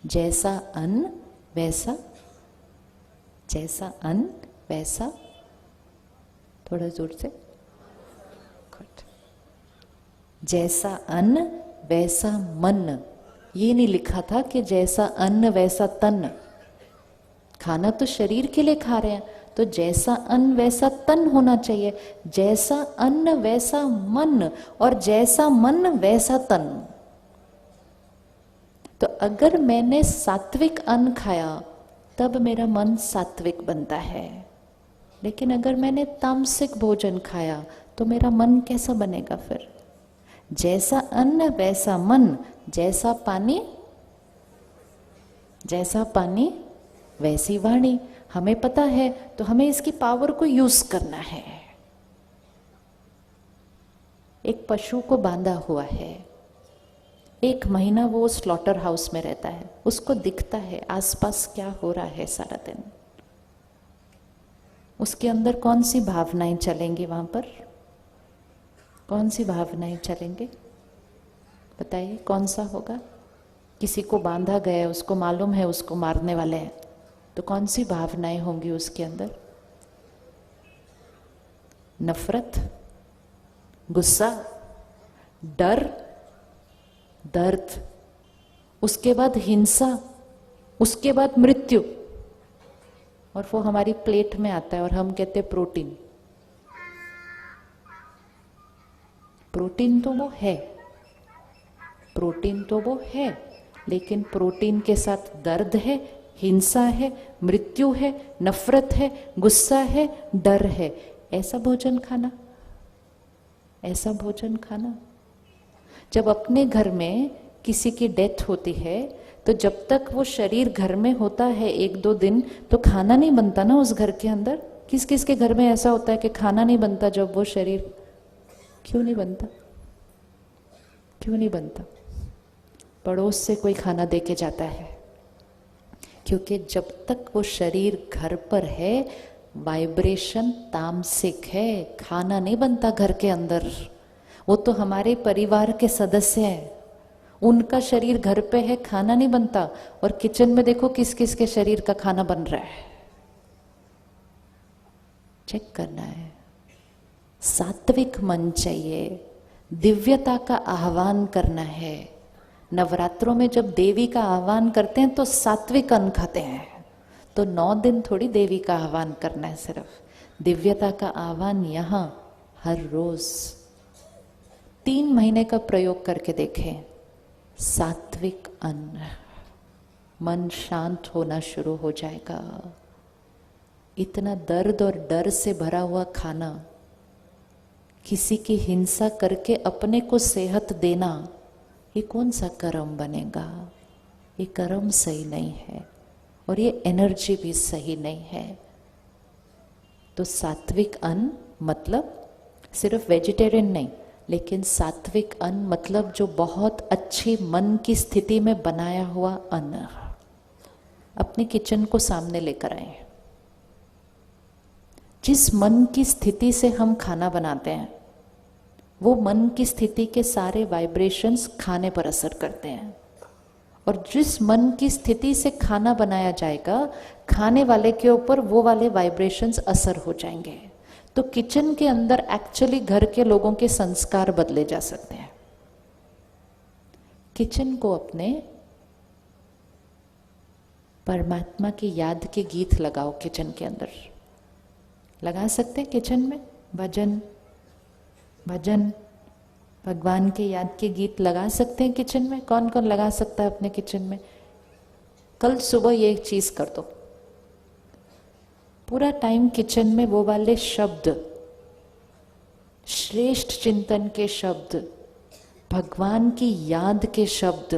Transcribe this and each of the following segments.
जैसा अन्न वैसा, जैसा अन्न वैसा, थोड़ा जोर से, जैसा अन्न वैसा मन। ये नहीं लिखा था कि जैसा अन्न वैसा तन। खाना तो शरीर के लिए खा रहे हैं, तो जैसा अन्न वैसा तन होना चाहिए, जैसा अन्न वैसा मन, और जैसा मन वैसा तन। तो अगर मैंने सात्विक अन्न खाया तब मेरा मन सात्विक बनता है, लेकिन अगर मैंने तामसिक भोजन खाया तो मेरा मन कैसा बनेगा फिर? जैसा अन्न वैसा मन, जैसा पानी वैसी वाणी। हमें पता है तो हमें इसकी पावर को यूज करना है। एक पशु को बांधा हुआ है, 1 महीना वो स्लॉटर हाउस में रहता है, उसको दिखता है आसपास क्या हो रहा है सारा दिन। उसके अंदर कौन सी भावनाएं चलेंगी? वहां पर कौन सी भावनाएं चलेंगे? बताइए कौन सा होगा? किसी को बांधा गया है, उसको मालूम है उसको मारने वाले हैं, तो कौन सी भावनाएं होंगी उसके अंदर? नफरत, गुस्सा, डर, दर्द, उसके बाद हिंसा, उसके बाद मृत्यु। और वो हमारी प्लेट में आता है और हम कहते हैं प्रोटीन। प्रोटीन तो वो है, प्रोटीन तो वो है, लेकिन प्रोटीन के साथ दर्द है, हिंसा है, मृत्यु है, नफरत है, गुस्सा है, डर है। ऐसा भोजन खाना, ऐसा भोजन खाना। जब अपने घर में किसी की डेथ होती है तो जब तक वो शरीर घर में होता है 1-2 दिन, तो खाना नहीं बनता ना उस घर के अंदर। किस किस के घर में ऐसा होता है कि खाना नहीं बनता जब वो शरीर? क्यों नहीं बनता? क्यों नहीं बनता? पड़ोस से कोई खाना दे के जाता है, क्योंकि जब तक वो शरीर घर पर है वाइब्रेशन तामसिक है, खाना नहीं बनता घर के अंदर। वो तो हमारे परिवार के सदस्य हैं, उनका शरीर घर पे है, खाना नहीं बनता। और किचन में देखो किस किस के शरीर का खाना बन रहा है, चेक करना है। सात्विक मन चाहिए, दिव्यता का आह्वान करना है। नवरात्रों में जब देवी का आह्वान करते हैं तो सात्विक अन्न खाते हैं, तो 9 दिन थोड़ी देवी का आह्वान करना है, सिर्फ दिव्यता का आह्वान यहाँ हर रोज 3 महीने का प्रयोग करके देखें। सात्विक अन्न, मन शांत होना शुरू हो जाएगा। इतना दर्द और डर से भरा हुआ खाना, किसी की हिंसा करके अपने को सेहत देना, ये कौन सा कर्म बनेगा? ये कर्म सही नहीं है और ये एनर्जी भी सही नहीं है। तो सात्विक अन्न मतलब सिर्फ वेजिटेरियन नहीं, लेकिन सात्विक अन्न मतलब जो बहुत अच्छी मन की स्थिति में बनाया हुआ अन्न। अपने किचन को सामने लेकर आए। जिस मन की स्थिति से हम खाना बनाते हैं, वो मन की स्थिति के सारे वाइब्रेशंस खाने पर असर करते हैं। और जिस मन की स्थिति से खाना बनाया जाएगा, खाने वाले के ऊपर वो वाले वाइब्रेशंस असर हो जाएंगे। तो किचन के अंदर एक्चुअली घर के लोगों के संस्कार बदले जा सकते हैं। किचन को अपने परमात्मा की याद के गीत लगाओ। किचन के अंदर लगा सकते हैं, किचन में भजन भगवान के याद के गीत लगा सकते हैं किचन में। कौन कौन लगा सकता है अपने किचन में? कल सुबह ये एक चीज कर दो, पूरा टाइम किचन में वो वाले शब्द, श्रेष्ठ चिंतन के शब्द, भगवान की याद के शब्द,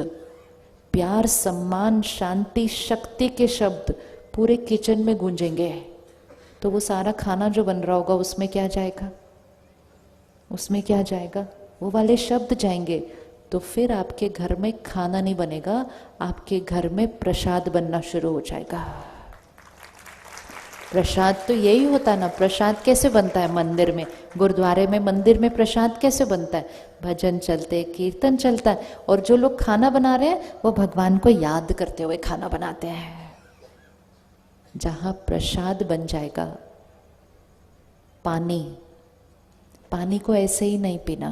प्यार, सम्मान, शांति, शक्ति के शब्द पूरे किचन में गूंजेंगे। तो वो सारा खाना जो बन रहा होगा उसमें क्या जाएगा? उसमें क्या जाएगा? वो वाले शब्द जाएंगे। तो फिर आपके घर में खाना नहीं बनेगा, आपके घर में प्रसाद बनना शुरू हो जाएगा। प्रसाद तो यही होता है ना। प्रसाद कैसे बनता है मंदिर में, गुरुद्वारे में, मंदिर में प्रसाद कैसे बनता है? भजन चलते, कीर्तन चलता है, और जो लोग खाना बना रहे हैं वो भगवान को याद करते हुए खाना बनाते हैं। जहां प्रसाद बन जाएगा, पानी, पानी को ऐसे ही नहीं पीना।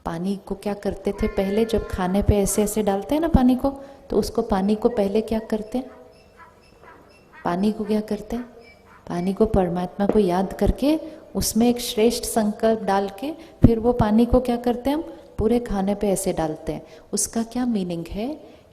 पानी को क्या करते थे पहले, जब खाने पे ऐसे ऐसे डालते हैं ना पानी को, तो उसको पानी को पहले क्या करते हैं, पानी को क्या करते हैं, पानी को परमात्मा को याद करके उसमें एक श्रेष्ठ संकल्प डाल के फिर वो पानी को क्या करते हैं, हम पूरे खाने पे ऐसे डालते हैं। उसका क्या मीनिंग है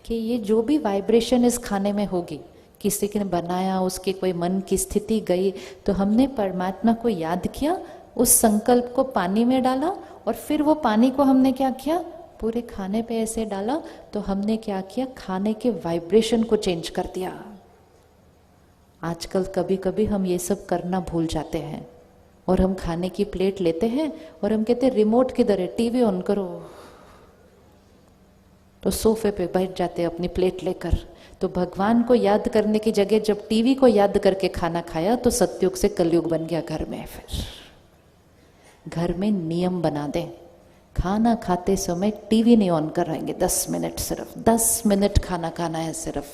कि ये जो भी वाइब्रेशन इस खाने में होगी, किसी ने बनाया, उसकी कोई मन की स्थिति गई, तो हमने परमात्मा को याद किया, उस संकल्प को पानी में डाला, और फिर वो पानी को हमने क्या किया, पूरे खाने पे ऐसे डाला, तो हमने क्या किया, खाने के वाइब्रेशन को चेंज कर दिया। आजकल कभी कभी हम ये सब करना भूल जाते हैं, और हम खाने की प्लेट लेते हैं और हम कहते हैं रिमोट किधर है, टीवी ऑन करो, तो सोफे पे बैठ जाते हैं अपनी प्लेट लेकर। तो भगवान को याद करने की जगह जब टीवी को याद करके खाना खाया, तो सतयुग से कलयुग बन गया घर में। फिर घर में नियम बना दें, खाना खाते समय टीवी नहीं ऑन कराएंगे, 10 मिनट, सिर्फ 10 मिनट खाना खाना है सिर्फ।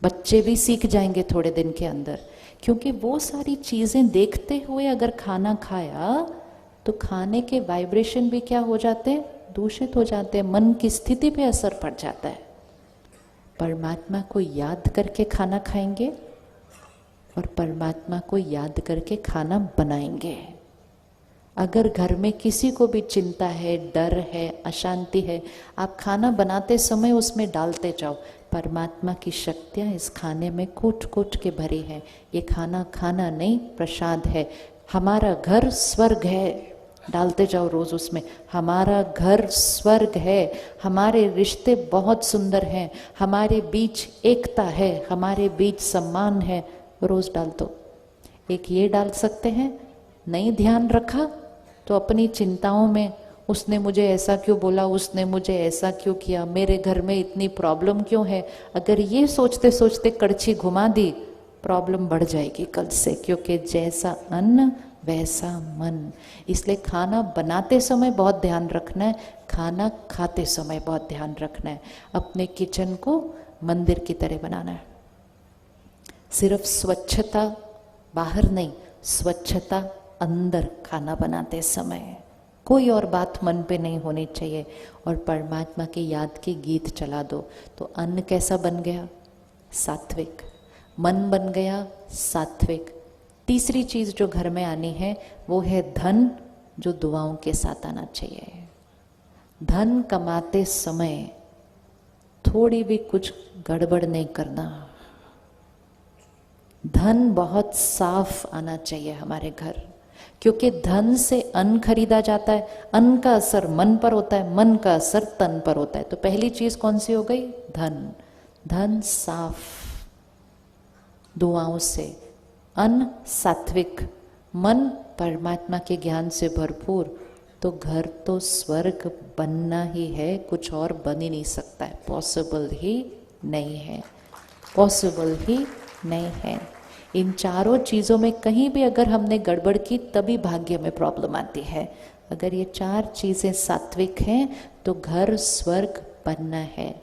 बच्चे भी सीख जाएंगे थोड़े दिन के अंदर, क्योंकि वो सारी चीजें देखते हुए अगर खाना खाया तो खाने के वाइब्रेशन भी क्या हो जाते हैं, दूषित हो जाते हैं, मन की स्थिति पे असर पड़ जाता है। परमात्मा को याद करके खाना खाएंगे और परमात्मा को याद करके खाना बनाएंगे। अगर घर में किसी को भी चिंता है, डर है, अशांति है, आप खाना बनाते समय उसमें डालते जाओ, परमात्मा की शक्तियाँ इस खाने में कूट कूट के भरी है। ये खाना खाना नहीं, प्रसाद है। हमारा घर स्वर्ग है, डालते जाओ रोज उसमें, हमारा घर स्वर्ग है, हमारे रिश्ते बहुत सुंदर हैं, हमारे बीच एकता है, हमारे बीच सम्मान है, रोज डाल दो। एक ये डाल सकते हैं, नहीं ध्यान रखा तो अपनी चिंताओं में, उसने मुझे ऐसा क्यों बोला, उसने मुझे ऐसा क्यों किया, मेरे घर में इतनी प्रॉब्लम क्यों है, अगर ये सोचते सोचते कड़छी घुमा दी, प्रॉब्लम बढ़ जाएगी कल से, क्योंकि जैसा अन्न वैसा मन। इसलिए खाना बनाते समय बहुत ध्यान रखना है, खाना खाते समय बहुत ध्यान रखना है। अपने किचन को मंदिर की तरह बनाना है। सिर्फ स्वच्छता बाहर नहीं, स्वच्छता अंदर खाना बनाते समय, कोई और बात मन पे नहीं होनी चाहिए। और परमात्मा की याद के गीत चला दो, तो अन्न कैसा बन गया, सात्विक, मन बन गया सात्विक। तीसरी चीज जो घर में आनी है वो है धन, जो दुआओं के साथ आना चाहिए। धन कमाते समय थोड़ी भी कुछ गड़बड़ नहीं करना। धन बहुत साफ आना चाहिए हमारे घर, क्योंकि धन से अन्न खरीदा जाता है, अन्न का असर मन पर होता है, मन का असर तन पर होता है। तो पहली चीज कौन सी हो गई, धन। धन साफ, दुआओं से, अन्न सात्विक, मन परमात्मा के ज्ञान से भरपूर, तो घर तो स्वर्ग बनना ही है, कुछ और बन ही नहीं सकता है, पॉसिबल ही नहीं है, पॉसिबल ही नहीं है। इन चारों चीज़ों में कहीं भी अगर हमने गड़बड़ की, तभी भाग्य में प्रॉब्लम आती है। अगर ये चार चीज़ें सात्विक हैं तो घर स्वर्ग बनना है।